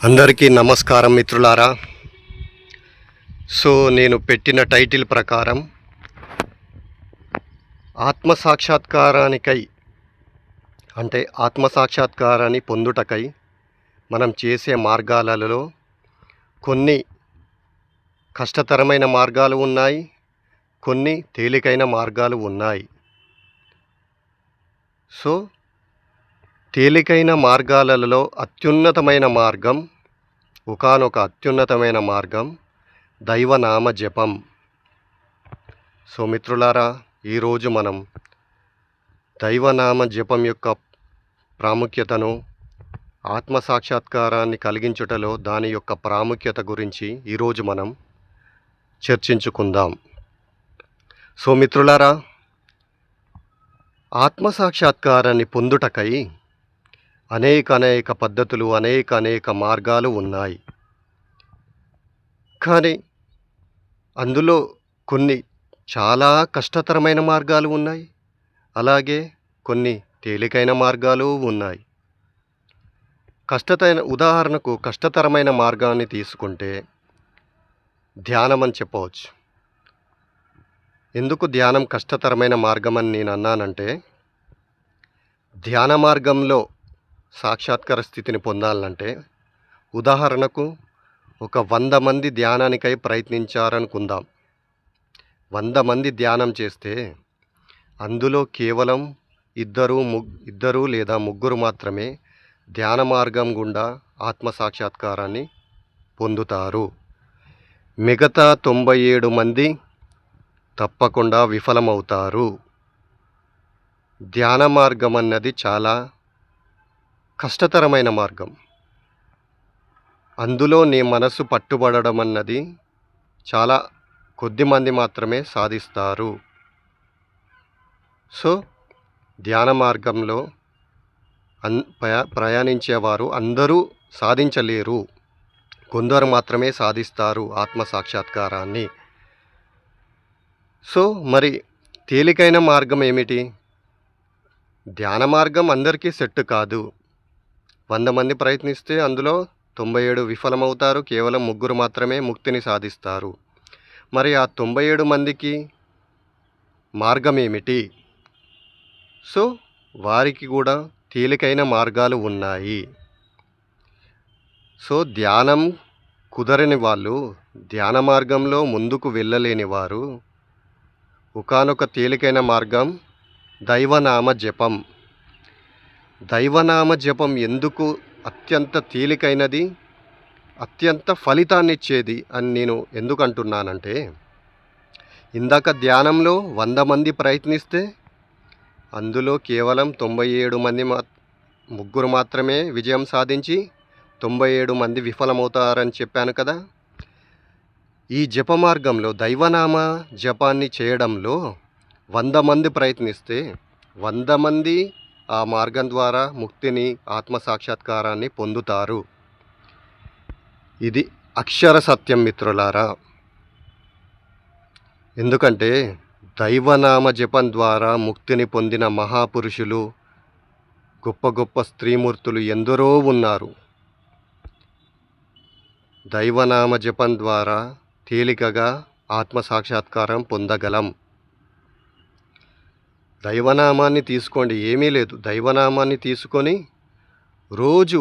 అందరికీ నమస్కారం మిత్రులారా. నేను పెట్టిన టైటిల్ ప్రకారం ఆత్మసాక్షాత్కారానికై అంటే ఆత్మసాక్షాత్కారాన్ని పొందుటకై మనం చేసే మార్గాలలో కొన్ని కష్టతరమైన మార్గాలు ఉన్నాయి, కొన్ని తేలికైన మార్గాలు ఉన్నాయి. తేలికైన మార్గాలలో అత్యున్నతమైన మార్గం, ఒకానొక అత్యున్నతమైన మార్గం దైవనామ జపం. మిత్రులారా, ఈరోజు మనం దైవనామ జపం యొక్క ప్రాముఖ్యతను, ఆత్మసాక్షాత్కారాన్ని కలిగించుటలో దాని యొక్క ప్రాముఖ్యత గురించి ఈరోజు మనం చర్చించుకుందాం. మిత్రులారా, ఆత్మసాక్షాత్కారాన్ని పొందుటకై అనేక పద్ధతులు, అనేక మార్గాలు ఉన్నాయి. కానీ అందులో కొన్ని చాలా కష్టతరమైన మార్గాలు ఉన్నాయి, అలాగే కొన్ని తేలికైన మార్గాలు ఉన్నాయి. ఉదాహరణకు కష్టతరమైన మార్గాన్ని తీసుకుంటే ధ్యానం అని చెప్పవచ్చు. ఎందుకు ధ్యానం కష్టతరమైన మార్గం అని నేను అన్నానంటే, ధ్యాన మార్గంలో సాక్షాత్కార స్థితిని పొందాలంటే, ఉదాహరణకు ఒక 100 మంది ధ్యానానికై ప్రయత్నించారనుకుందాం. 100 మంది ధ్యానం చేస్తే అందులో కేవలం ఇద్దరు లేదా ముగ్గురు మాత్రమే ధ్యాన మార్గం గుండా ఆత్మసాక్షాత్కారాన్ని పొందుతారు. మిగతా 97 మంది తప్పకుండా విఫలమవుతారు. ధ్యాన మార్గం అన్నది చాలా కష్టతరమైన మార్గం. అందులో నీ మనసు పట్టుబడడం అన్నది చాలా కొద్ది మంది మాత్రమే సాధిస్తారు. ధ్యాన మార్గంలో ప్రయాణించేవారు అందరూ సాధించలేరు, కొందరు మాత్రమే సాధిస్తారు ఆత్మసాక్షాత్కారాన్ని. మరి తేలికైన మార్గం ఏమిటి? ధ్యాన మార్గం అందరికీ సెట్ కాదు. 100 మంది ప్రయత్నిస్తే అందులో 97 విఫలమవుతారు, కేవలం ముగ్గురు మాత్రమే ముక్తిని సాధిస్తారు. మరి ఆ 97 మందికి మార్గం ఏమిటి? వారికి కూడా తేలికైన మార్గాలు ఉన్నాయి. ధ్యానం కుదరని వాళ్ళు, ధ్యాన మార్గంలో ముందుకు వెళ్ళలేని వారు, ఒకానొక తేలికైన మార్గం దైవనామ జపం. దైవనామ జపం ఎందుకు అత్యంత తేలికైనది, అత్యంత ఫలితాన్నిచ్చేది అని నేను ఎందుకు అంటున్నానంటే, ఇందాక ధ్యానంలో 100 మంది ప్రయత్నిస్తే అందులో కేవలం 97 మంది ముగ్గురు మాత్రమే విజయం సాధించి 97 మంది విఫలమవుతారని చెప్పాను కదా. ఈ జప మార్గంలో దైవనామ జపాన్ని చేయడంలో 100 మంది ప్రయత్నిస్తే 100 మంది ఆ మార్గం ద్వారా ముక్తిని, ఆత్మసాక్షాత్కారాన్ని పొందుతారు. ఇది అక్షర సత్యం మిత్రులారా. ఎందుకంటే దైవనామ జపం ద్వారా ముక్తిని పొందిన మహాపురుషులు, గొప్ప గొప్ప స్త్రీమూర్తులు ఎందరో ఉన్నారు. దైవనామ జపం ద్వారా తేలికగా ఆత్మసాక్షాత్కారం పొందగలం. దైవనామాన్ని తీసుకోండి, ఏమీ లేదు. దైవనామాన్ని తీసుకొని రోజు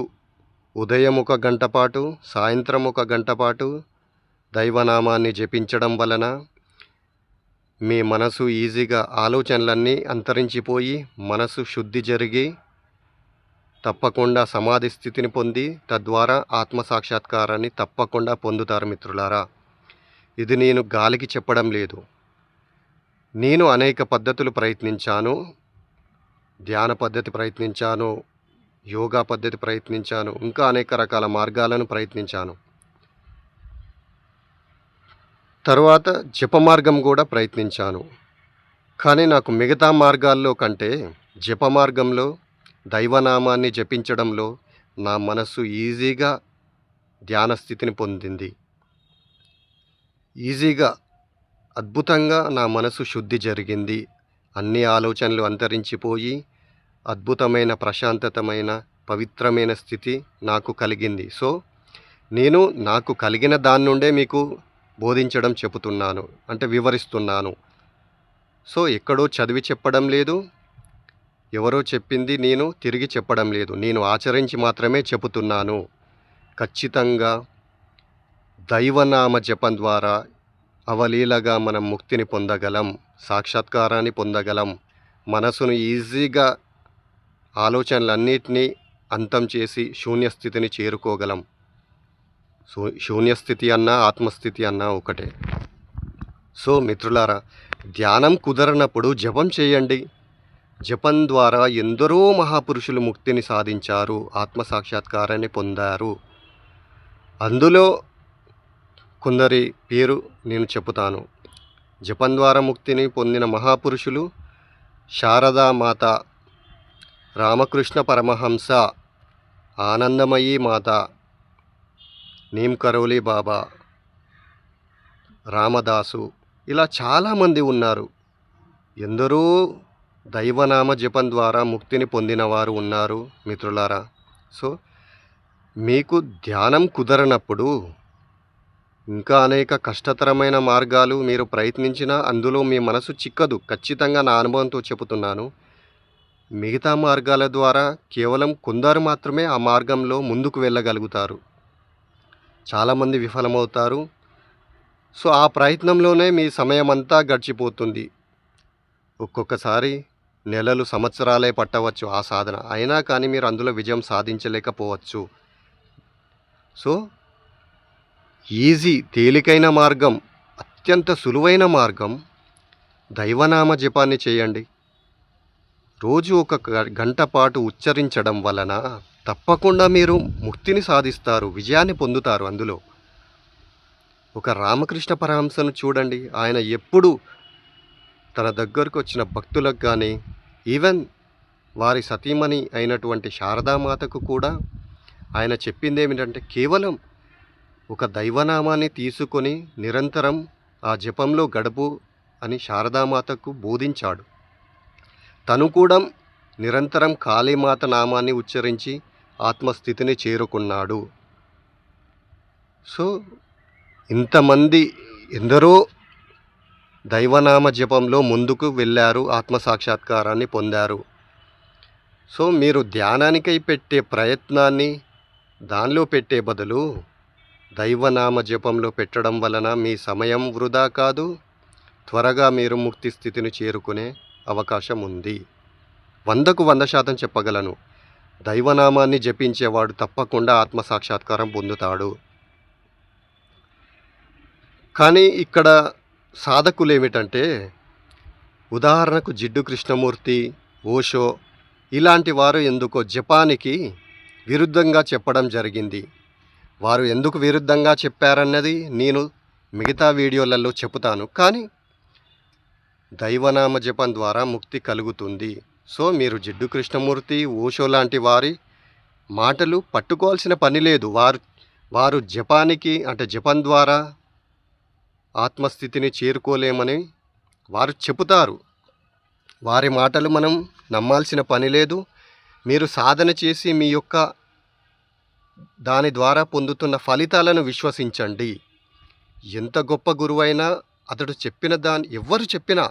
ఉదయం 1 గంట పాటు, సాయంత్రం 1 గంట పాటు దైవనామాన్ని జపించడం వలన మీ మనసు ఈజీగా, ఆలోచనలన్నీ అంతరించిపోయి మనసు శుద్ధి జరిగి తప్పకుండా సమాధి స్థితిని పొంది తద్వారా ఆత్మసాక్షాత్కారాన్ని తప్పకుండా పొందుతారు మిత్రులారా. ఇది నేను గాలికి చెప్పడం లేదు. నేను అనేక పద్ధతులు ప్రయత్నించాను. ధ్యాన పద్ధతి ప్రయత్నించాను, యోగా పద్ధతి ప్రయత్నించాను, ఇంకా అనేక రకాల మార్గాలను ప్రయత్నించాను. తర్వాత జప మార్గం కూడా ప్రయత్నించాను. కానీ నాకు మిగతా మార్గాల్లో కంటే జప మార్గంలో దైవనామాన్ని జపించడంలో నా మనస్సు ఈజీగా ధ్యాన స్థితిని పొందింది. ఈజీగా, అద్భుతంగా నా మనసు శుద్ధి జరిగింది. అన్ని ఆలోచనలు అంతరించిపోయి అద్భుతమైన, ప్రశాంతతమైన, పవిత్రమైన స్థితి నాకు కలిగింది. నేను నాకు కలిగిన దాని నుండే మీకు బోధించడం చెబుతున్నాను, అంటే వివరిస్తున్నాను. సో ఎక్కడో చదివి చెప్పడం లేదు, ఎవరో చెప్పింది నేను తిరిగి చెప్పడం లేదు. నేను ఆచరించి మాత్రమే చెబుతున్నాను. ఖచ్చితంగా దైవనామ జపం ద్వారా అవలీలగా మనం ముక్తిని పొందగలం, సాక్షాత్కారాన్ని పొందగలం. మనసును ఈజీగా ఆలోచనలన్నిటినీ అంతం చేసి శూన్యస్థితిని చేరుకోగలం. శూన్యస్థితి అన్నా ఆత్మస్థితి అన్నా ఒకటే. సో మిత్రులారా, ధ్యానం కుదరనప్పుడు జపం చేయండి. జపం ద్వారా ఎందరో మహాపురుషులు ముక్తిని సాధించారు, ఆత్మసాక్షాత్కారాన్ని పొందారు. అందులో కొందరి పేరు నేను చెబుతాను. జపం ద్వారా ముక్తిని పొందిన మహాపురుషులు శారదామాత, రామకృష్ణ పరమహంస, ఆనందమయీ మాత, నీమ్ కరోలి బాబా, రామదాసు, ఇలా చాలామంది ఉన్నారు. ఎందరో దైవనామ జపం ద్వారా ముక్తిని పొందినవారు ఉన్నారు మిత్రులారా. సో మీకు ధ్యానం కుదరనప్పుడు ఇంకా అనేక కష్టతరమైన మార్గాలు మీరు ప్రయత్నించినా అందులో మీ మనసు చిక్కదు. ఖచ్చితంగా నా అనుభవంతో చెబుతున్నాను. మిగతా మార్గాల ద్వారా కేవలం కొందరు మాత్రమే ఆ మార్గంలో ముందుకు వెళ్ళగలుగుతారు. చాలామంది విఫలమవుతారు. సో ఆ ప్రయత్నంలోనే మీ సమయం అంతా గడిచిపోతుంది. ఒక్కొక్కసారి నెలలు, సంవత్సరాలే పట్టవచ్చు ఆ సాధన, అయినా కానీ మీరు అందులో విజయం సాధించలేకపోవచ్చు. సో ఈజీ, తేలికైన మార్గం, అత్యంత సులువైన మార్గం దైవనామ జపాన్ని చేయండి. రోజు ఒక గంట పాటు ఉచ్చరించడం వలన తప్పకుండా మీరు ముక్తిని సాధిస్తారు, విజయాన్ని పొందుతారు. అందులో ఒక రామకృష్ణ పరమహంసను చూడండి. ఆయన ఎప్పుడు తన దగ్గరకు వచ్చిన భక్తులకు కానీ, ఈవెన్ వారి సతీమణి అయినటువంటి శారదామాతకు కూడా ఆయన చెప్పింది ఏమిటంటే, కేవలం ఒక దైవనామాన్ని తీసుకొని నిరంతరం ఆ జపంలో గడుపు అని శారదామాతకు బోధించాడు. తను కూడా నిరంతరం కాళీమాత నామాన్ని ఉచ్చరించి ఆత్మస్థితిని చేరుకున్నాడు. సో ఇంతమంది ఎందరో దైవనామ జపంలో ముందుకు వెళ్ళారు, ఆత్మసాక్షాత్కారాన్ని పొందారు. సో మీరు ధ్యానానికై పెట్టే ప్రయత్నాన్ని దానిలో పెట్టే బదులు దైవనామ జపంలో పెట్టడం వలన మీ సమయం వృధా కాదు, త్వరగా మీరు ముక్తి స్థితిని చేరుకునే అవకాశం ఉంది. 100కు 100% చెప్పగలను. దైవనామాన్ని జపించేవాడు తప్పకుండా ఆత్మసాక్షాత్కారం పొందుతాడు. కానీ ఇక్కడ సాధకులు ఏమిటంటే, ఉదాహరణకు జిడ్డు కృష్ణమూర్తి, ఓషో ఇలాంటి వారు ఎందుకో జపానికి విరుద్ధంగా చెప్పడం జరిగింది. వారు ఎందుకు విరుద్ధంగా చెప్పారన్నది నేను మిగతా వీడియోలలో చెబుతాను. కానీ దైవనామ జపం ద్వారా ముక్తి కలుగుతుంది. సో మీరు జిడ్డు కృష్ణమూర్తి, ఓషో లాంటి వారి మాటలు పట్టుకోవాల్సిన పని లేదు. వారు జపానికి, అంటే జపం ద్వారా ఆత్మస్థితిని చేరుకోలేమని వారు చెబుతారు. వారి మాటలు మనం నమ్మాల్సిన పని లేదు. మీరు సాధన చేసి మీ యొక్క దాని ద్వారా పొందుతున్న ఫలితాలను విశ్వసించండి. ఎంత గొప్ప గురువైనా అతడు చెప్పిన ఎవ్వరు చెప్పినా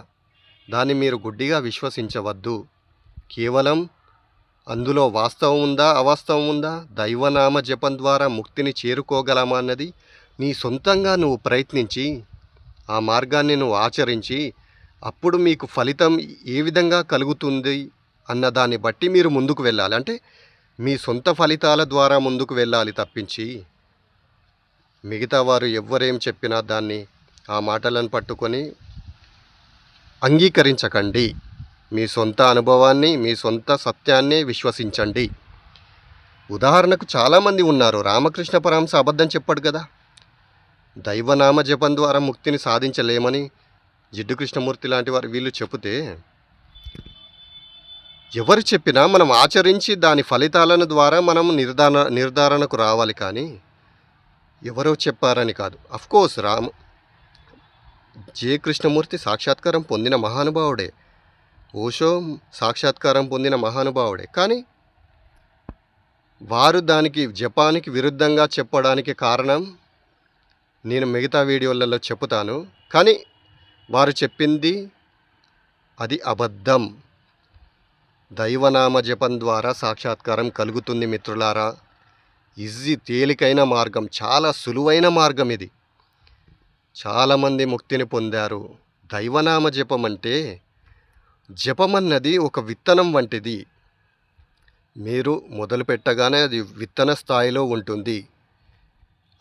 దాన్ని మీరు గుడ్డిగా విశ్వసించవద్దు. కేవలం అందులో వాస్తవం ఉందా, అవాస్తవం ఉందా, దైవనామ జపం ద్వారా ముక్తిని చేరుకోగలమా అన్నది నీ సొంతంగా నువ్వు ప్రయత్నించి ఆ మార్గాన్ని నువ్వు ఆచరించి అప్పుడు మీకు ఫలితం ఏ విధంగా కలుగుతుంది అన్న దాన్ని బట్టి మీరు ముందుకు వెళ్ళాలి. అంటే మీ సొంత ఫలితాల ద్వారా ముందుకు వెళ్ళాలి తప్పించి మిగతా వారు ఎవ్వరేం చెప్పినా దాన్ని, ఆ మాటలను పట్టుకొని అంగీకరించకండి. మీ సొంత అనుభవాన్ని, మీ సొంత సత్యాన్ని విశ్వసించండి. ఉదాహరణకు చాలామంది ఉన్నారు. రామకృష్ణ పరమహంస అబద్ధం చెప్పాడు కదా. దైవనామ జపం ద్వారా ముక్తిని సాధించలేమని జిడ్డు కృష్ణమూర్తి లాంటి వారు వీళ్ళు చెబితే, ఎవరు చెప్పినా మనం ఆచరించి దాని ఫలితాలను ద్వారా మనం నిర్ధారణకు రావాలి. కానీ ఎవరో చెప్పారని కాదు. అఫ్కోర్స్ జే కృష్ణమూర్తి సాక్షాత్కారం పొందిన మహానుభావుడే, ఓషో సాక్షాత్కారం పొందిన మహానుభావుడే. కానీ వారు దానికి జపానికి విరుద్ధంగా చెప్పడానికి కారణం నేను మిగతా వీడియోలలో చెప్తాను. కానీ వారు చెప్పింది అది అబద్ధం. దైవనామ జపం ద్వారా సాక్షాత్కారం కలుగుతుంది మిత్రులారా. ఈజీ, తేలికైన మార్గం, చాలా సులువైన మార్గం ఇది. చాలామంది ముక్తిని పొందారు. దైవనామ జపం అంటే, జపమన్నది ఒక విత్తనం వంటిది. మీరు మొదలు పెట్టగానే అది విత్తన స్థాయిలో ఉంటుంది.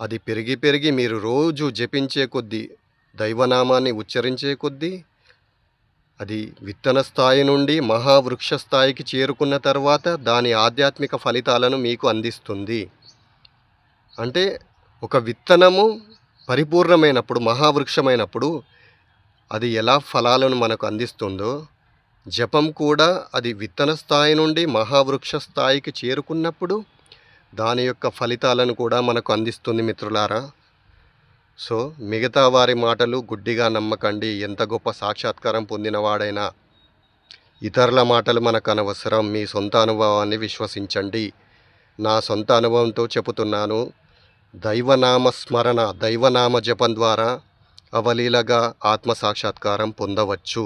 అది పెరిగి పెరిగి మీరు రోజు జపించే కొద్దీ, దైవనామాన్ని ఉచ్చరించే కొద్దీ అది విత్తన స్థాయి నుండి మహావృక్ష స్థాయికి చేరుకున్న తర్వాత దాని ఆధ్యాత్మిక ఫలితాలను మీకు అందిస్తుంది. అంటే ఒక విత్తనము పరిపూర్ణమైనప్పుడు, మహావృక్షమైనప్పుడు అది ఎలా ఫలాలను మనకు అందిస్తుందో, జపం కూడా అది విత్తన స్థాయి నుండి మహావృక్ష స్థాయికి చేరుకున్నప్పుడు దాని యొక్క ఫలితాలను కూడా మనకు అందిస్తుంది మిత్రులారా. సో మిగతా వారి మాటలు గుడ్డిగా నమ్మకండి. ఎంత గొప్ప సాక్షాత్కారం పొందినవాడైనా ఇతరుల మాటలు మనకు అనవసరం. మీ సొంత అనుభవాన్ని విశ్వసించండి. నా సొంత అనుభవంతో చెబుతున్నాను. దైవనామ స్మరణ, దైవనామ జపం ద్వారా అవలీలగా ఆత్మ సాక్షాత్కారం పొందవచ్చు.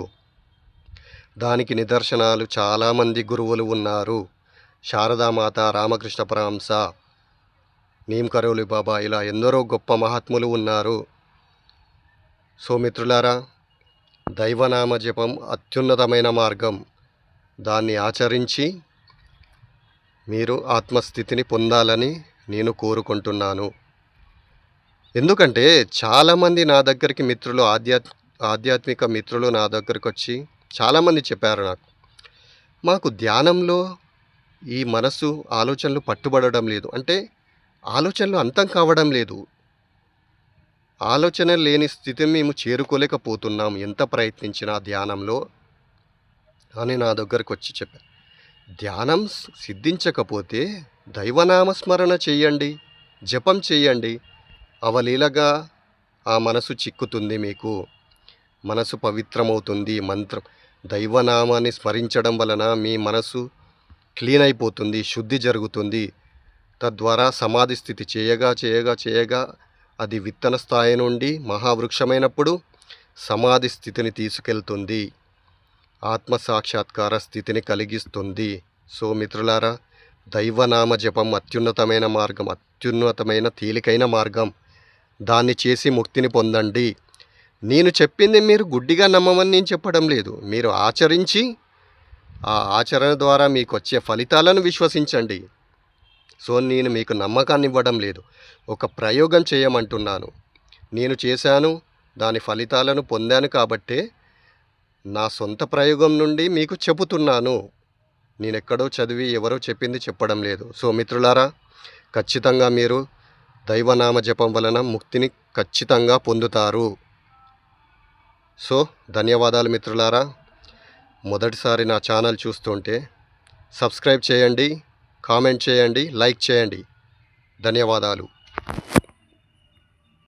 దానికి నిదర్శనాలు చాలామంది గురువులు ఉన్నారు. శారదామాత, రామకృష్ణ పరమహంస, నీమ్ కరోలి బాబా, ఇలా ఎందరో గొప్ప మహాత్ములు ఉన్నారు. సో మిత్రులారా, దైవనామ జపం అత్యున్నతమైన మార్గం. దాన్ని ఆచరించి మీరు ఆత్మస్థితిని పొందాలని నేను కోరుకుంటున్నాను. ఎందుకంటే చాలామంది నా దగ్గరికి మిత్రులు, ఆధ్యాత్మిక మిత్రులు నా దగ్గరికి వచ్చి చాలామంది చెప్పారు నాకు, మాకు ధ్యానంలో ఈ మనసు ఆలోచనలు పట్టుబడడం లేదు, అంటే ఆలోచనలు అంతం కావడం లేదు, ఆలోచన లేని స్థితిని మేము చేరుకోలేకపోతున్నాం ఎంత ప్రయత్నించినా ధ్యానంలో అని నా దగ్గరకు వచ్చి చెప్పారు. ధ్యానం సిద్ధించకపోతే దైవనామస్మరణ చేయండి, జపం చేయండి. అవలీలగా ఆ మనసు చిక్కుతుంది, మీకు మనసు పవిత్రమవుతుంది. దైవనామాన్ని స్మరించడం వలన మీ మనసు క్లీన్ అయిపోతుంది, శుద్ధి జరుగుతుంది. తద్వారా సమాధి స్థితి చేయగా చేయగా చేయగా అది విత్తన స్థాయి నుండి మహావృక్షమైనప్పుడు సమాధి స్థితిని తీసుకెళ్తుంది, ఆత్మ సాక్షాత్కార స్థితిని కలిగిస్తుంది. సో మిత్రులారా, దైవనామ జపం అత్యున్నతమైన మార్గం, అత్యున్నతమైన తేలికైన మార్గం. దాన్ని చేసి ముక్తిని పొందండి. నేను చెప్పింది మీరు గుడ్డిగా నమ్మమని నేను చెప్పడం లేదు. మీరు ఆచరించి ఆ ఆచరణ ద్వారా మీకు వచ్చే ఫలితాలను విశ్వసించండి. సో నేను మీకు నమ్మకాన్ని ఇవ్వడం లేదు, ఒక ప్రయోగం చేయమంటున్నాను. నేను చేశాను, దాని ఫలితాలను పొందాను కాబట్టే నా సొంత ప్రయోగం నుండి మీకు చెబుతున్నాను. నేను ఎక్కడో చదివి ఎవరో చెప్పింది చెప్పడం లేదు. సో మిత్రులారా, ఖచ్చితంగా మీరు దైవనామ జపం వలన ముక్తిని ఖచ్చితంగా పొందుతారు. సో ధన్యవాదాలు మిత్రులారా. మొదటిసారి నా ఛానల్ చూస్తుంటే సబ్స్క్రైబ్ చేయండి, కామెంట్ చేయండి, లైక్ చేయండి. ధన్యవాదాలు.